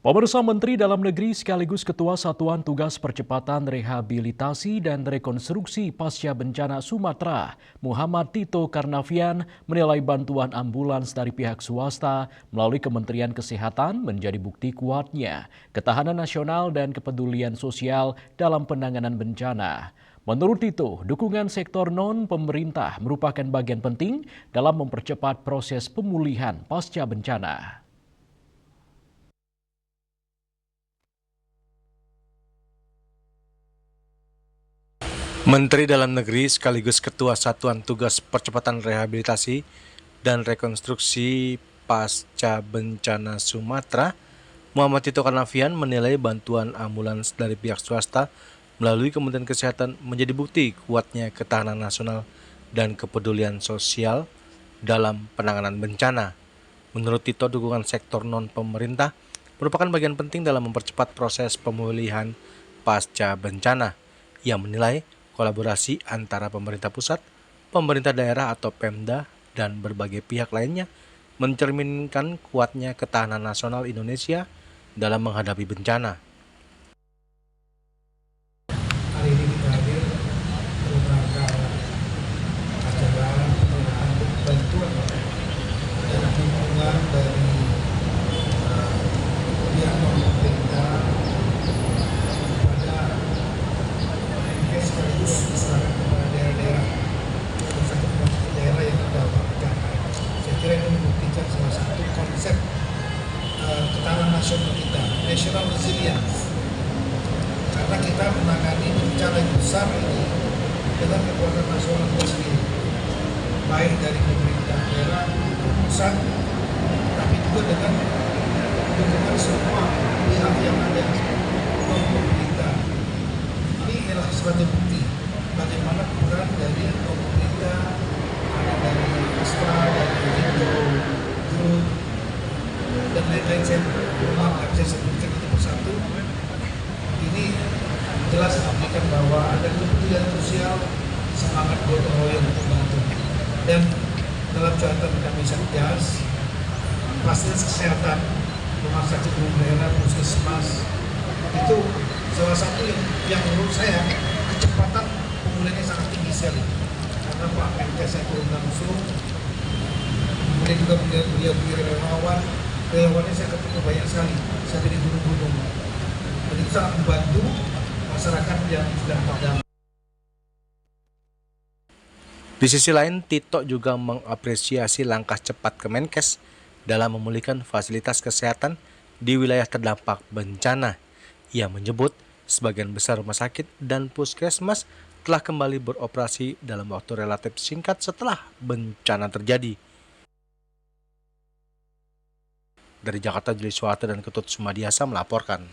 Pemirsa Menteri Dalam Negeri sekaligus Ketua Satuan Tugas Percepatan Rehabilitasi dan Rekonstruksi Pasca Bencana Sumatera, Muhammad Tito Karnavian menilai bantuan ambulans dari pihak swasta melalui Kementerian Kesehatan menjadi bukti kuatnya ketahanan nasional dan kepedulian sosial dalam penanganan bencana. Menurut Tito, dukungan sektor non-pemerintah merupakan bagian penting dalam mempercepat proses pemulihan pasca bencana. Menteri Dalam Negeri sekaligus Ketua Satuan Tugas Percepatan Rehabilitasi dan Rekonstruksi Pasca Bencana Sumatera, Muhammad Tito Karnavian menilai bantuan ambulans dari pihak swasta melalui Kementerian Kesehatan menjadi bukti kuatnya ketahanan nasional dan kepedulian sosial dalam penanganan bencana. Menurut Tito, dukungan sektor non-pemerintah merupakan bagian penting dalam mempercepat proses pemulihan pasca bencana. Ia menilai kolaborasi antara pemerintah pusat, pemerintah daerah atau Pemda, dan berbagai pihak lainnya mencerminkan kuatnya ketahanan nasional Indonesia dalam menghadapi bencana. Hari ini kita hadir dalam rangka acara penyerahan bantuan dan dukungan dari pihak pemerintah kepada MKes sekaligus diserahkan kepada daerah-daerah daerah yang terdampak bencana. Saya kira ini membuktikan salah satu konsep ketahanan nasional kita, national resilience. Karena kita menangani bencana yang besar ini dengan kekuatan nasional kita sendiri, baik dari pemerintah daerah, pusat, tapi juga dengan dukungan semua pihak yang ada non pemerintah. Ini adalah suatu bukti bagaimana peran dari pemerintah, ada dari Astra, dari Indo, Group, dan lain-lain. Saya maaf, saya sebutkan itu persatu. Ini jelas menunjukkan bahwa ada kepedulian sosial, semangat gotong royong untuk membantu. Dan dalam catatan kami Satgas, fasilitas kesehatan, rumah sakit umum daerah, puskesmas, itu salah satu yang menurut saya kecepatan pemulihannya sangat tinggi sekali. Karena Pak Menkes saya turun langsung, kemudian juga beliau relawannya saya ketemu banyak sekali, sampai di gunung-gunung. Dan itu sangat membantu masyarakat yang sedang terdampak. Di sisi lain, Tito juga mengapresiasi langkah cepat Kemenkes dalam memulihkan fasilitas kesehatan di wilayah terdampak bencana. Ia menyebut sebagian besar rumah sakit dan puskesmas telah kembali beroperasi dalam waktu relatif singkat setelah bencana terjadi. Dari Jakarta, Juli Suwata dan Ketut Sumadiasa melaporkan.